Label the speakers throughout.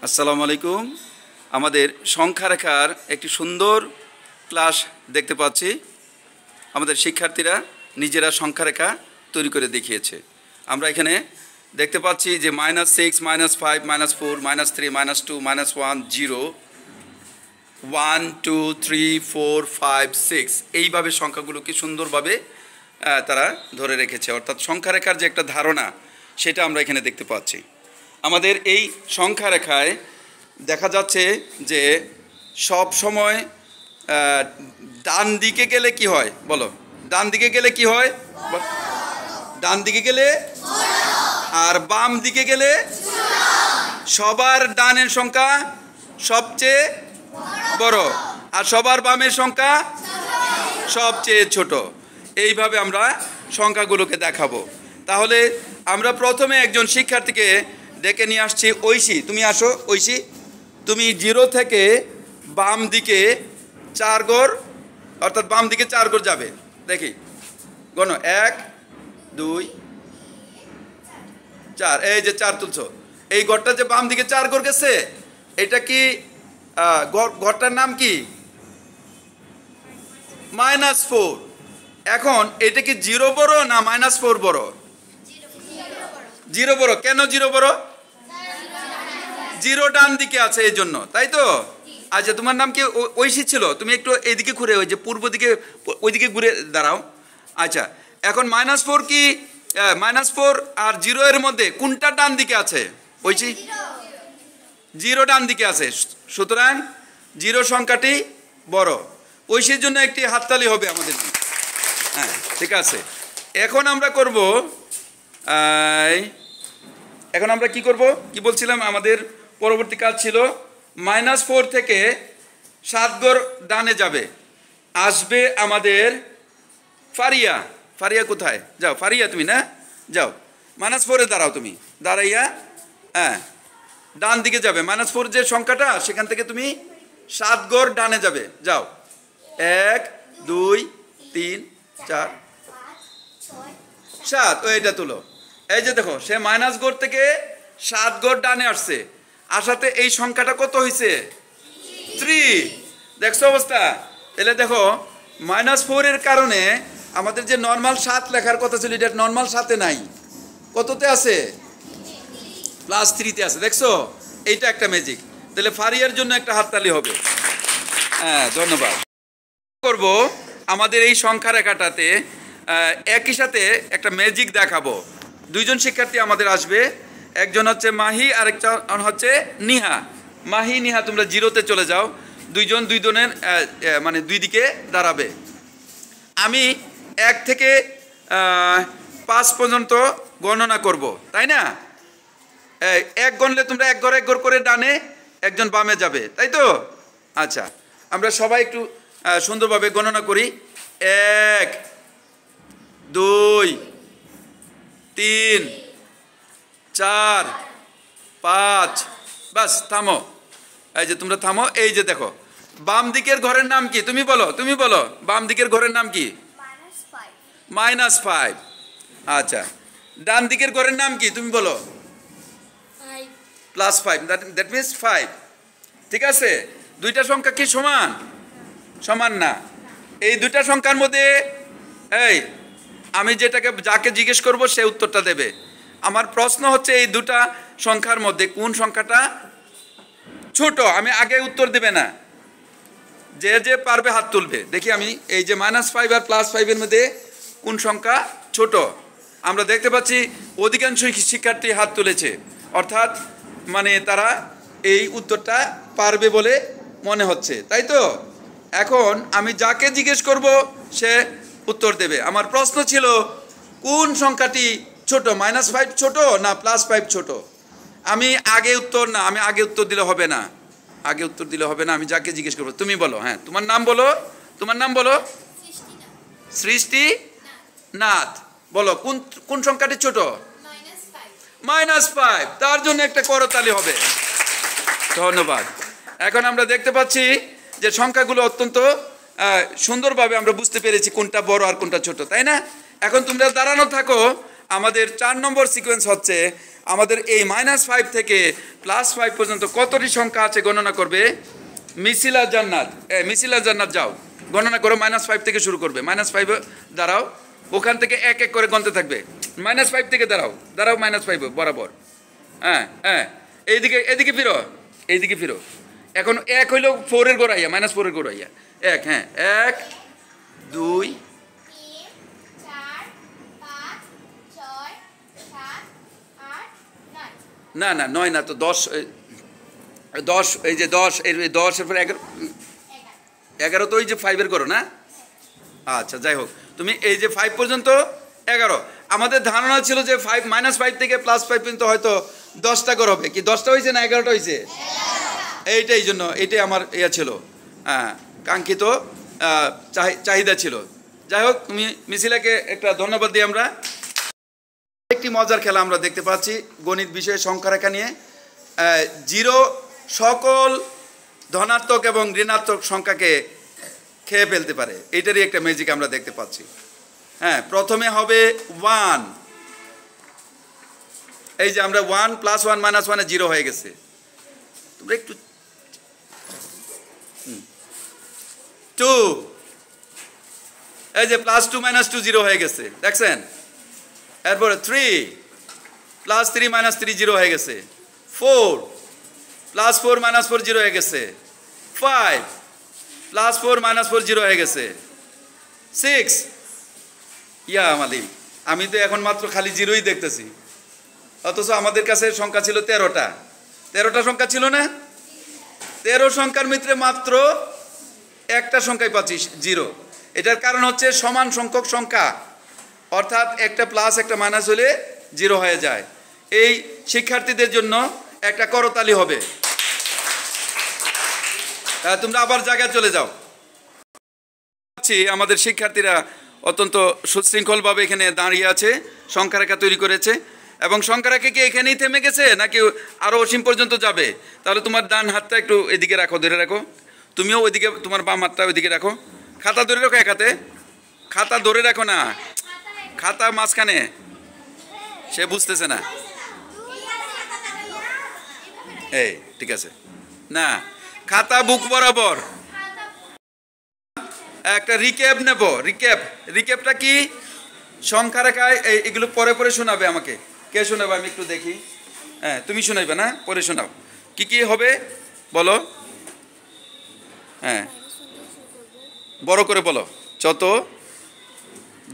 Speaker 1: আসসালামু আলাইকুম। আমাদের সংখ্যা রেখার একটি সুন্দর ক্লাস দেখতে পাচ্ছি। আমাদের শিক্ষার্থীরা নিজেরা সংখ্যা রেখা তৈরি করে দেখিয়েছে। আমরা এখানে দেখতে পাচ্ছি যে -6, -5, -4, -3, -2, -1, 0, 1, 2, 3, 4, 5, 6 এইভাবে সংখ্যাগুলোকে সুন্দরভাবে তারা ধরে রেখেছে। অর্থাৎ সংখ্যা রেখার যে একটা ধারণা সেটা আমরা এখানে দেখতে পাচ্ছি। আমাদের এই সংখ্যা রেখায় দেখা যাচ্ছে যে সব সময় ডান দিকে গেলে কি হয় বলো? ডান দিকে গেলে কি হয়? ডান দিকে গেলে আর বাম দিকে গেলে সবার ডানের সংখ্যা সবচেয়ে বড় আর সবার বামের সংখ্যা সবচেয়ে ছোট। এইভাবে আমরা সংখ্যাগুলোকে দেখাবো। তাহলে আমরা প্রথমে একজন শিক্ষার্থীকে ডেকে নিয়ে আসছি। ঐশী, তুমি আসো। ঐশী, তুমি 0 থেকে বাম দিকে 4 গড়, অর্থাৎ বাম দিকে 4 গড় যাবে। দেখি গণ 1, 2, 4। এই যে 4 তুলছো। এই গড়টা যে বাম দিকে 4 গড় গেছে, এটা কি গড়টার নাম কি? -4। এখন এটা কি 0 বড় না -4 বড়? 0 বড়। কেন 0 বড়? 0 ডান দিকে আছে এই জন্য, তাই তো? আচ্ছা, তোমার নাম কি? ঐশী ছিল। তুমি একটু এইদিকে ঘুরে, ওই যে পূর্ব দিকে ওইদিকে ঘুরে দাঁড়াও। আচ্ছা, এখন -4 কি -4 আর 0 এর মধ্যে কোনটা ডান দিকে আছে? ঐশী 0 ডান দিকে আছে, সুতরাং 0 সংখ্যাটি বড়। ঐশীর জন্য একটি হাততালি হবে আমাদের। হ্যাঁ, ঠিক আছে। এখন আমরা করব, এখন আমরা কি করব? কি বলছিলাম? আমাদের পরবর্তী কাজ ছিল -4 থেকে 7 গড় ডানে যাবে, আসবে আমাদের ফারিয়া। ফারিয়া কোথায়? যাও ফারিয়া, তুমি না যাও -4-এ দাঁড়াও। তুমি দাঁড়াইয়া হ্যাঁ ডান দিকে যাবে। -4 যে সংখ্যাটা, সেখান থেকে তুমি 7 গড় ডানে যাবে। যাও 1, 2, 3, 4, 7। ওইটা তুলো। এই যে দেখো, সে মাইনাস গড় থেকে 7 গড় ডানে আসছে। আসাতে এই সংখ্যাটা কত হয়েছে? 3। দেখছো অবস্থা? তাহলে দেখো, -4 এর কারণে আমাদের যে নর্মাল 7 লেখার কথা ছিল, এটা নর্মাল 7-এ নাই। কততে আছে? +3-তে আছে। দেখছো, এইটা একটা ম্যাজিক। তাহলে ফারিয়ার জন্য একটা হাততালি হবে। হ্যাঁ, ধন্যবাদ। করব আমাদের এই সংখ্যা রেখাটাতে একই সাথে একটা ম্যাজিক দেখাবো। দুইজন শিক্ষার্থী আমাদের আসবে, একজন হচ্ছে মাহি আর একজন হচ্ছে নিহা। মাহি, নিহা, তোমরা 0-তে চলে যাও। দুইজনের মানে দুই দিকে দাঁড়াবে। আমি 1 থেকে 5 পর্যন্ত গণনা করব, তাই না? 1 গণলে তোমরা 1 ঘর করে ডানে, একজন বামে যাবে, তাই তো? আচ্ছা, আমরা সবাই একটু সুন্দরভাবে গণনা করি। 1, 2, 3, 4, 5। বাস, থামো। এই যে তোমরা থামো। এই যে দেখো, বাম দিকের ঘরের নাম কি? তুমি বলো, তুমি বলো। বাম দিকের ঘরের নাম কি? -5। আচ্ছা, ডান দিকের ঘরের নাম কি? তুমি বলো। +5। That means 5। ঠিক আছে? দুইটা সংখ্যা কি সমান? সমান না। এই দুইটা সংখ্যার মধ্যে আমি যাকে জিজ্ঞেস করব সে উত্তরটা দেবে। আমার প্রশ্ন হচ্ছে, এই দুটা সংখ্যার মধ্যে কোন সংখ্যাটা ছোট? আমি আগে উত্তর দেবে না, যে পারবে হাত তুলবে। দেখি আমি, এই যে -5 আর +5-এর মধ্যে কোন সংখ্যা ছোট? আমরা দেখতে পাচ্ছি অধিকাংশ শিক্ষার্থী হাত তুলেছে, অর্থাৎ মানে তারা এই উত্তরটা পারবে বলে মনে হচ্ছে, তাই তো? এখন আমি যাকে জিজ্ঞেস করব সে উত্তর দেবে। আমার প্রশ্ন ছিল, কোন সংখ্যাটি ছোট? -5 ছোট না +5 ছোট? আমি আগে উত্তর দিলে হবে না। আগে উত্তর দিলে হবে না। আমি যাকে জিজ্ঞেস করবো। তুমি বলো। হ্যাঁ, তোমার নাম বলো। তোমার নাম বলো। সৃষ্টি নাথ। বলো, কোন সংখ্যাটি ছোট? -5। তার জন্য একটা করতালি হবে। ধন্যবাদ। এখন আমরা দেখতে পাচ্ছি যে সংখ্যাগুলো অত্যন্ত সুন্দরভাবে আমরা বুঝতে পেরেছি কোনটা বড় আর কোনটা ছোট, তাই না? এখন তোমরা দাঁড়ানো থাকো। আমাদের 4 নম্বর সিকোয়েন্স হচ্ছে আমাদের এই -5 থেকে +5 পর্যন্ত কতটি সংখ্যা আছে গণনা করবে। মিছিলা জান্নাত যাও গণনা করো। -5 থেকে শুরু করবে। -5 দাঁড়াও, ওখান থেকে এক এক করে গণতে থাকবে। -5 থেকে দাঁড়াও -5 বরাবর। হ্যাঁ হ্যাঁ, এদিকে ফিরো। এখন এক হইল 4 এর গোড়াইয়া, -4 এর গোড়াইয়া এক। হ্যাঁ 1 2 না 9 না তো 10। এই যে 10 এর 10 এর পর 11 তো ওই যে 5 এর করো না। আচ্ছা যাই হোক, তুমি এই যে 5 পর্যন্ত 11। আমাদের ধারণা ছিল যে -5 থেকে +5 পর্যন্ত হয়তো 10টা করে হবে। কি 10টা হয়েছে না 11টা হয়েছে? এইটাই জন্য এটাই আমার ছিল, কাঙ্ক্ষিত চাহিদা ছিল। যাই হোক, তুমি মিছিলাকে একটা ধন্যবাদ দিই। আমরা একটি মজার খেলা আমরা দেখতে পাচ্ছি গণিত বিষয়ে সংখ্যা রেখা নিয়ে। 0 সকল ধনাত্মক এবং ঋণাত্মক সংখ্যাকে খেয়ে ফেলতে পারে, এটারই একটা ম্যাজিক আমরা দেখতে পাচ্ছি। হ্যাঁ, প্রথমে হবে 1। এই যে আমরা 1 + 1 - 1 0 হয়ে গেছে। তোমরা একটু 2, এই যে +2 - 2 0 হয়ে গেছে, দেখছেন? এরপরে 3 +3 - 3 0 হয়ে গেছে। 4 +4 - 4 0 হয়ে গেছে। 5 +4 - 4 0 হয়ে গেছে। 6 ইয়া মালিক, আমি তো এখন মাত্র খালি জিরোই দেখতেছি, অথচ আমাদের কাছে সংখ্যা ছিল 13টা। 13টা সংখ্যা ছিল না? 13 সংখ্যার ভিতরে মাত্র একটা সংখ্যাই পাচ্ছি 0। এটার কারণ হচ্ছে সমান সংখ্যক সংখ্যা, অর্থাৎ একটা প্লাস একটা মাইনাস হলে 0 হয়ে যায়। এই শিক্ষার্থীদের জন্য একটা করতালি হবে। তোমরা আবার জায়গায় চলে যাও। আমাদের শিক্ষার্থীরা অত্যন্ত সুশৃঙ্খলভাবে এখানে দাঁড়িয়ে আছে, সংখ্যারেখা তৈরি করেছে। এবং সংখ্যারেখা কি এখানেই থেমে গেছে নাকি আরও অসীম পর্যন্ত যাবে? তাহলে তোমার ডান হাতটা একটু এদিকে রাখো, ধরে রাখো। তুমিও ওইদিকে, তোমার বাম হাতটা ওইদিকে রাখো। খাতা ধরে রাখো, এক হাতে খাতা ধরে রাখো না, খাতা মাঝখানে। সে বুঝতেছে না। এই ঠিক আছে না, খাতা বুক বরাবর। একটা রিক্যাপ নেব। রিক্যাপটা কি? সংখ্যা রেখায় এগুলো পরে পরে শোনাবে আমাকে। কে শোনাবে আমি একটু দেখি। হ্যাঁ, তুমি শোনাইবে না, পরে শোনাও। কি কি হবে বলো? হ্যাঁ, বড় করে বলো।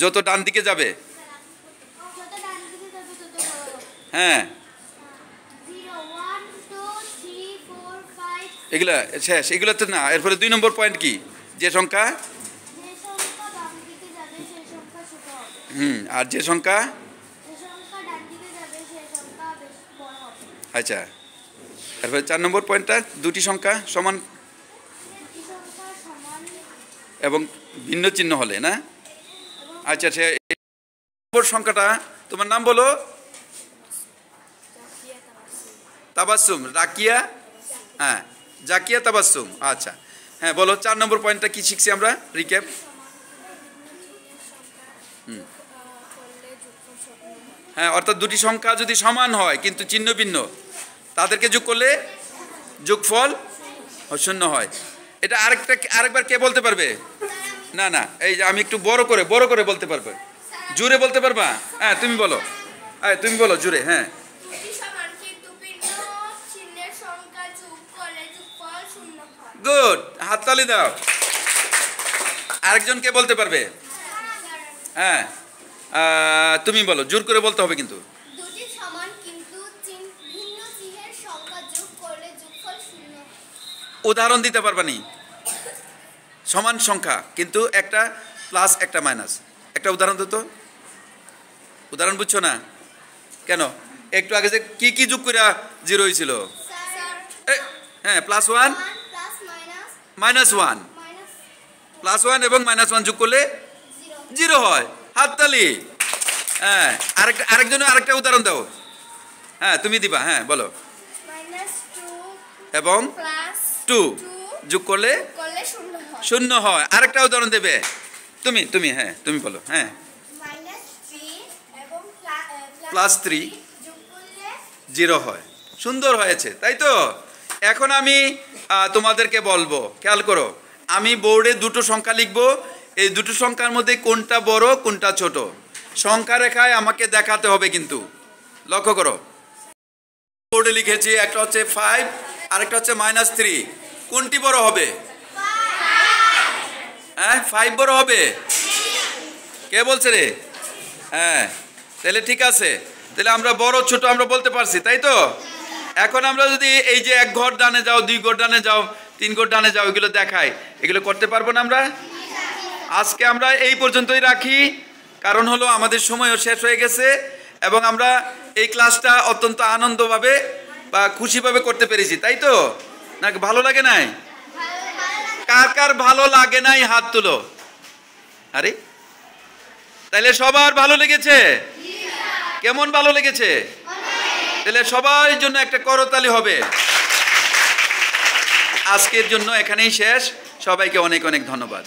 Speaker 1: যত ডান দিকে যাবে। হ্যাঁ, এগুলা শেষ, এগুলো তো না। এরপরে 2 নম্বর পয়েন্ট কি? যে সংখ্যা আর যে সংখ্যা, আচ্ছা। এরপরে 4 নম্বর পয়েন্টটা, দুটি সংখ্যা সমান এবং ভিন্ন চিহ্ন হলে না। আচ্ছা, সে সংখ্যাটা, তোমার নাম বলো। তাবাসসুম, রাকিয়া। হ্যাঁ, জাকিয়া তাবাসসুম। আচ্ছা হ্যাঁ, বলো 4 নম্বর পয়েন্টটা কি শিখছি আমরা? রিক্যাপ। হ্যাঁ, অর্থাৎ দুটি সংখ্যা যদি সমান হয় কিন্তু চিহ্ন ভিন্ন, তাদেরকে যোগ করলে যোগফল শূন্য হয়। এটা আরেকবার কে বলতে পারবে? না, এই যে আমি একটু বড় করে বলতে পারবে, জোরে বলতে পারবা? হ্যাঁ, তুমি বলো। তুমি বলো জোরে। হ্যাঁ, গুড, হাততালি দাও। আরেকজন কে বলতে পারবে? হ্যাঁ, তুমি বলো, জোর করে বলতে হবে কিন্তু। উদাহরণ দিতে পারবা নি? সমান সংখ্যা কিন্তু একটা প্লাস একটা মাইনাস, একটা উদাহরণ দিতো। উদাহরণ বুঝছো না কেন? একটু আগে যে কি যোগ করে 0 হয়েছিল? হ্যাঁ, +1 -1, +1 এবং -1 যোগ করলে 0 হয়। হাততালি। হ্যাঁ, আরেকটা উদাহরণ দাও। হ্যাঁ, তুমি দিবা। হ্যাঁ, বলো। এবং 2 যোগ করলে 0 হয়। আরেকটা উদাহরণ দেবে তুমি। হ্যাঁ, তুমি বলো। হ্যাঁ, +3 0 হয়। সুন্দর হয়েছে, তাই তো? এখন আমি তোমাদেরকে বলবো, খেয়াল করো, আমি বোর্ডে দুটো সংখ্যা লিখব। এই দুটো সংখ্যার মধ্যে কোনটা বড় কোনটা ছোট সংখ্যা রেখায় আমাকে দেখাতে হবে, কিন্তু লক্ষ্য করো। বোর্ডে লিখেছি, একটা হচ্ছে 5 আর একটা হচ্ছে -3। কোনটি বড় হবে? হ্যাঁ, 5 বড় হবে। কে বলছে রে? হ্যাঁ, তাহলে ঠিক আছে, তাহলে আমরা বড় ছোট আমরা বলতে পারছি, তাই তো? এখন আমরা যদি এই যে 1 ঘর ডানে যাও, 2 ঘর ডানে যাও, 3 ঘর ডানে যাও, এগুলো দেখাই, এগুলো করতে পারবো না আমরা? আজকে আমরা এই পর্যন্তই রাখি, কারণ হলো আমাদের সময়ও শেষ হয়ে গেছে এবং আমরা এই ক্লাসটা অত্যন্ত আনন্দভাবে বা খুশিভাবে করতে পেরেছি, তাই তো? নাকি ভালো লাগে নাই? কার কার ভালো লাগে নাই হাত তুলো। আরে, তাহলে সবার ভালো লেগেছে? কেমন ভালো লেগেছে? তাহলে সবার জন্য একটা করতালি হবে। আজকের জন্য এখানেই শেষ। সবাইকে অনেক অনেক ধন্যবাদ।